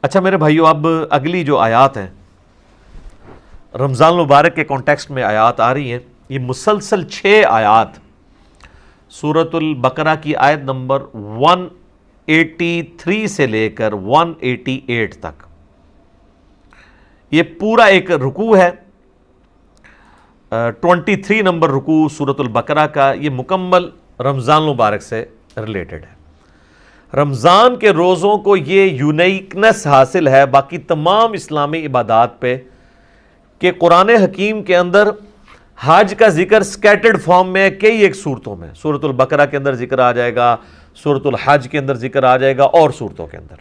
اچھا میرے بھائیو، اب اگلی جو آیات ہیں رمضان المبارک کے کانٹیکسٹ میں آیات آ رہی ہیں، یہ مسلسل 6 آیات سورۃ البقرہ کی آیت نمبر 183 سے لے کر 188 تک، یہ پورا ایک رکوع ہے۔ 23 نمبر رکوع سورۃ البقرہ کا، یہ مکمل رمضان المبارک سے ریلیٹڈ ہے۔ رمضان کے روزوں کو یہ یونیکنس حاصل ہے باقی تمام اسلامی عبادات پہ کہ قرآن حکیم کے اندر حج کا ذکر سکیٹرڈ فارم میں کئی ایک صورتوں میں، سورۃ البقرہ کے اندر ذکر آ جائے گا، سورۃ الحج کے اندر ذکر آ جائے گا، اور صورتوں کے اندر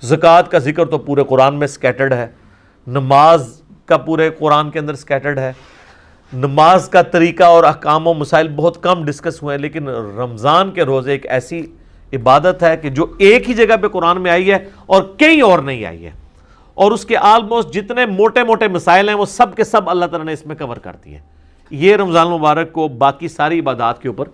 زکوٰۃ کا ذکر تو پورے قرآن میں سکیٹرڈ ہے، نماز کا پورے قرآن کے اندر سکیٹرڈ ہے، نماز کا طریقہ اور احکام و مسائل بہت کم ڈسکس ہوئے ہیں، لیکن رمضان کے روزے ایک ایسی عبادت ہے کہ جو ایک ہی جگہ پہ قرآن میں آئی ہے اور کہیں اور نہیں آئی ہے، اور اس کے آلموسٹ جتنے موٹے موٹے مسائل ہیں وہ سب کے سب اللہ تعالیٰ نے اس میں کور کر دی ہیں۔ یہ رمضان المبارک کو باقی ساری عبادات کے اوپر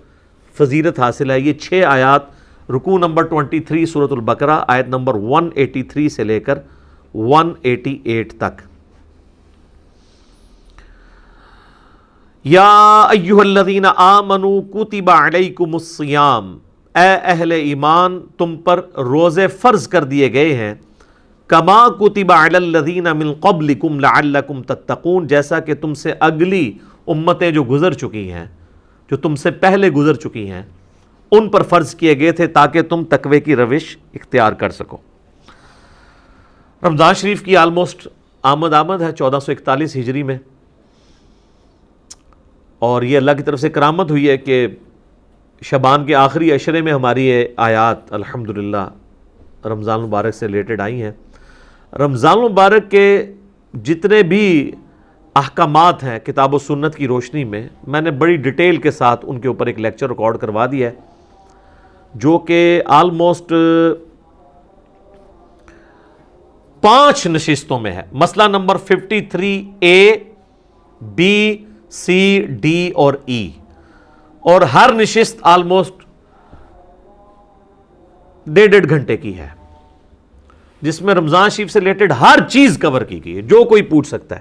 فضیلت حاصل ہے۔ یہ 6 آیات رکوع نمبر 23 سورۃ البقرہ آیت نمبر 183 سے لے کر 188 تک۔ یا ایھا الذین آمنوا کتب علیکم الصیام، اے اہل ایمان تم پر روزے فرض کر دیے گئے ہیں، کما کتب علی الذین من قبلکم لعلکم تتقون، جیسا کہ تم سے اگلی امتیں جو گزر چکی ہیں، جو تم سے پہلے گزر چکی ہیں، ان پر فرض کیے گئے تھے تاکہ تم تقوی کی روش اختیار کر سکو۔ رمضان شریف کی آلموسٹ آمد ہے 1441 ہجری میں، اور یہ اللہ کی طرف سے کرامت ہوئی ہے کہ شعبان کے آخری عشرے میں ہماری یہ آیات الحمدللہ رمضان المبارک سے ریلیٹڈ آئی ہیں۔ رمضان المبارک کے جتنے بھی احکامات ہیں کتاب و سنت کی روشنی میں نے بڑی ڈیٹیل کے ساتھ ان کے اوپر ایک لیکچر ریکارڈ کروا دیا ہے، جو کہ آلموسٹ 5 نشستوں میں ہے۔ مسئلہ number 53A B C D اور E، اور ہر نشست آلموسٹ 1.5 گھنٹے کی ہے، جس میں رمضان شریف سے ریلیٹڈ ہر چیز کور کی گئی ہے جو کوئی پوچھ سکتا ہے۔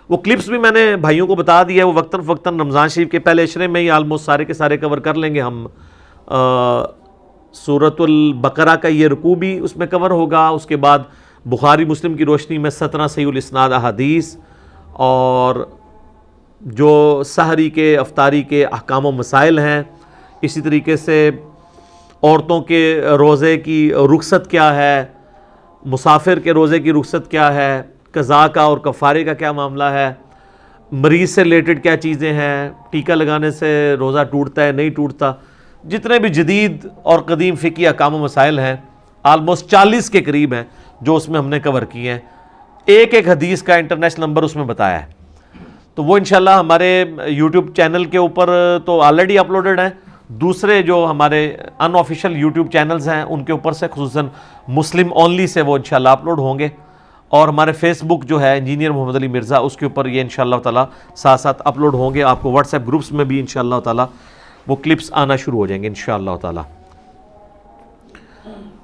وہ کلپس بھی میں نے بھائیوں کو بتا دیا ہے، وہ وقتاً فوقتاً رمضان شریف کے پہلے عشرے میں ہی آلموسٹ سارے کے سارے کور کر لیں گے ہم۔ سورۃ البقرہ کا یہ رکوع بھی اس میں کور ہوگا، اس کے بعد بخاری مسلم کی روشنی میں 17 صحیح الاسناد احادیث، اور جو سحری کے افطاری کے احکام و مسائل ہیں، اسی طریقے سے عورتوں کے روزے کی رخصت کیا ہے، مسافر کے روزے کی رخصت کیا ہے، قضاء کا اور کفارے کا کیا معاملہ ہے، مریض سے ریلیٹڈ کیا چیزیں ہیں، ٹیکہ لگانے سے روزہ ٹوٹتا ہے نہیں ٹوٹتا، جتنے بھی جدید اور قدیم فقہی احکام و مسائل ہیں آلموسٹ 40 کے قریب ہیں جو اس میں ہم نے کور کیے ہیں۔ ایک حدیث کا انٹرنیشنل نمبر اس میں بتایا ہے، تو وہ انشاءاللہ ہمارے یوٹیوب چینل کے اوپر تو آلریڈی اپلوڈڈ ہیں، دوسرے جو ہمارے ان آفیشیل یوٹیوب چینلز ہیں ان کے اوپر سے خصوصاً مسلم اونلی سے وہ انشاءاللہ اپلوڈ ہوں گے، اور ہمارے فیس بک جو ہے انجینئر محمد علی مرزا، اس کے اوپر یہ انشاءاللہ تعالیٰ ساتھ ساتھ اپلوڈ ہوں گے۔ آپ کو واٹس ایپ گروپس میں بھی انشاءاللہ تعالیٰ وہ کلپس آنا شروع ہو جائیں گے انشاءاللہ تعالیٰ۔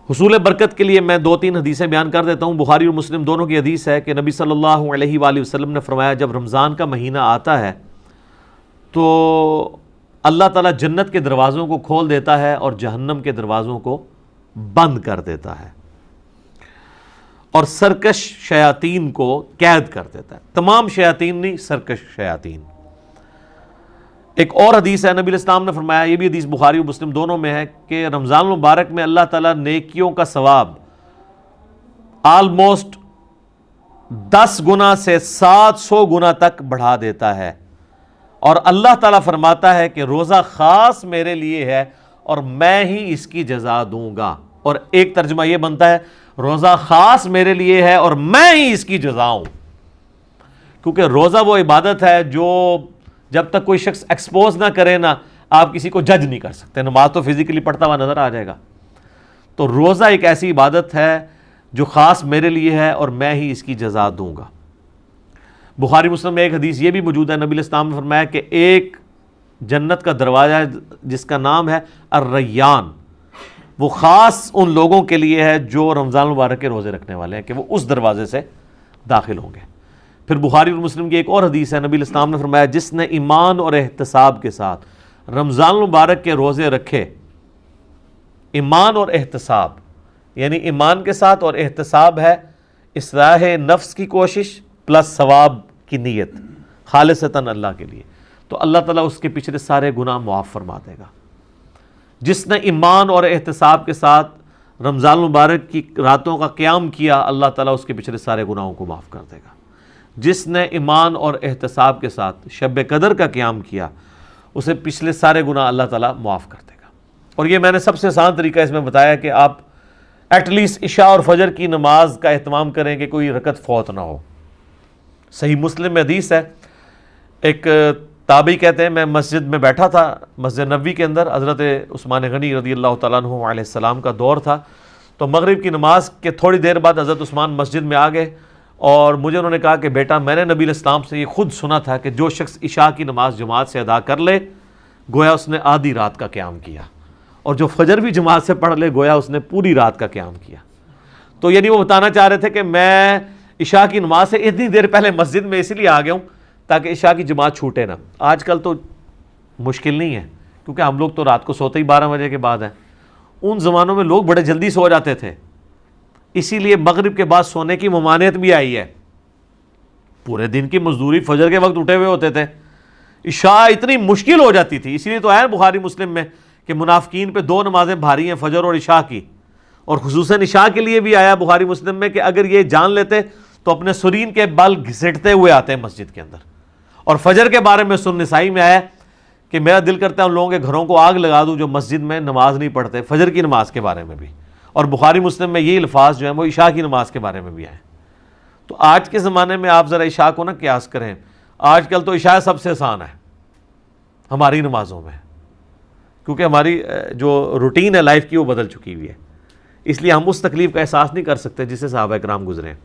حصول برکت کے لیے میں 2-3 حدیثیں بیان کر دیتا ہوں۔ بخاری اور مسلم دونوں کی حدیث ہے کہ نبی صلی اللہ علیہ وآلہ وسلم نے فرمایا، جب رمضان کا مہینہ آتا ہے تو اللہ تعالیٰ جنت کے دروازوں کو کھول دیتا ہے اور جہنم کے دروازوں کو بند کر دیتا ہے، اور سرکش شیاطین کو قید کر دیتا ہے۔ تمام شیاطین نہیں، سرکش شیاطین۔ ایک اور حدیث ہے، نبی علیہ السلام نے فرمایا، یہ بھی حدیث بخاری و مسلم دونوں میں ہے، کہ رمضان المبارک میں اللہ تعالیٰ نیکیوں کا ثواب آلموسٹ 10 گنا سے 700 گنا تک بڑھا دیتا ہے، اور اللہ تعالیٰ فرماتا ہے کہ روزہ خاص میرے لیے ہے اور میں ہی اس کی جزا دوں گا۔ اور ایک ترجمہ یہ بنتا ہے، روزہ خاص میرے لیے ہے اور میں ہی اس کی جزا ہوں، کیونکہ روزہ وہ عبادت ہے جو جب تک کوئی شخص ایکسپوز نہ کرے نا، آپ کسی کو جج نہیں کر سکتے۔ نماز تو فزیکلی پڑھتا ہوا نظر آ جائے گا، تو روزہ ایک ایسی عبادت ہے جو خاص میرے لیے ہے اور میں ہی اس کی جزا دوں گا۔ بخاری مسلم میں ایک حدیث یہ بھی موجود ہے، نبی علیہ السلام نے فرمایا کہ ایک جنت کا دروازہ ہے جس کا نام ہے الریان، وہ خاص ان لوگوں کے لیے ہے جو رمضان المبارک کے روزے رکھنے والے ہیں کہ وہ اس دروازے سے داخل ہوں گے۔ پھر بخاری اور مسلم کی ایک اور حدیث ہے، نبی الاسلام نے فرمایا جس نے ایمان اور احتساب کے ساتھ رمضان المبارک کے روزے رکھے، ایمان اور احتساب یعنی ایمان کے ساتھ اور احتساب ہے اصلاح نفس کی کوشش پلس ثواب کی نیت خالصتاً اللہ کے لیے، تو اللہ تعالیٰ اس کے پچھلے سارے گناہ معاف فرما دے گا۔ جس نے ایمان اور احتساب کے ساتھ رمضان المبارک کی راتوں کا قیام کیا، اللہ تعالیٰ اس کے پچھلے سارے گناہوں کو معاف کر دے گا۔ جس نے ایمان اور احتساب کے ساتھ شب قدر کا قیام کیا، اسے پچھلے سارے گناہ اللہ تعالیٰ معاف کر دے گا۔ اور یہ میں نے سب سے آسان طریقہ اس میں بتایا کہ آپ ایٹ لیسٹ عشاء اور فجر کی نماز کا اہتمام کریں کہ کوئی رکعت فوت نہ ہو۔ صحیح مسلم میں حدیث ہے، ایک تابعی کہتے ہیں میں مسجد میں بیٹھا تھا، مسجد نبوی کے اندر، حضرت عثمان غنی رضی اللہ تعالیٰ عنہ علیہ السلام کا دور تھا، تو مغرب کی نماز کے تھوڑی دیر بعد حضرت عثمان مسجد میں آ گئے اور مجھے انہوں نے کہا کہ بیٹا میں نے نبی علیہ السلام سے یہ خود سنا تھا کہ جو شخص عشاء کی نماز جماعت سے ادا کر لے گویا اس نے آدھی رات کا قیام کیا، اور جو فجر بھی جماعت سے پڑھ لے گویا اس نے پوری رات کا قیام کیا۔ تو یعنی وہ بتانا چاہ رہے تھے کہ میں عشاء کی نماز سے اتنی دیر پہلے مسجد میں اس لیے آ گیا ہوں تاکہ عشاء کی جماعت چھوٹے نہ۔ آج کل تو مشکل نہیں ہے کیونکہ ہم لوگ تو رات کو سوتے ہی 12 بجے کے بعد ہیں، ان زمانوں میں لوگ بڑے جلدی سو جاتے تھے، اسی لیے مغرب کے بعد سونے کی ممانعت بھی آئی ہے۔ پورے دن کی مزدوری فجر کے وقت اٹھے ہوئے ہوتے تھے، عشاء اتنی مشکل ہو جاتی تھی، اسی لیے تو ہے بخاری مسلم میں کہ منافقین پہ 2 نمازیں بھاری ہیں، فجر اور عشاء کی، اور خصوصاً عشاء کے لیے بھی آیا بخاری مسلم میں کہ اگر یہ جان لیتے تو اپنے سرین کے بل گھسیٹتے ہوئے آتے ہیں مسجد کے اندر۔ اور فجر کے بارے میں سنن نسائی میں آیا کہ میرا دل کرتا ہے ان لوگوں کے گھروں کو آگ لگا دوں جو مسجد میں نماز نہیں پڑھتے، فجر کی نماز کے بارے میں بھی، اور بخاری مسلم میں یہ الفاظ جو ہیں وہ عشاء کی نماز کے بارے میں بھی آئے۔ تو آج کے زمانے میں آپ ذرا عشاء کو نہ قیاس کریں، آج کل تو عشاء سب سے آسان ہے ہماری نمازوں میں، کیونکہ ہماری جو روٹین ہے لائف کی وہ بدل چکی ہوئی ہے، اس لیے ہم اس تکلیف کا احساس نہیں کر سکتے جس سے صحابہ کرام گزرے ہیں۔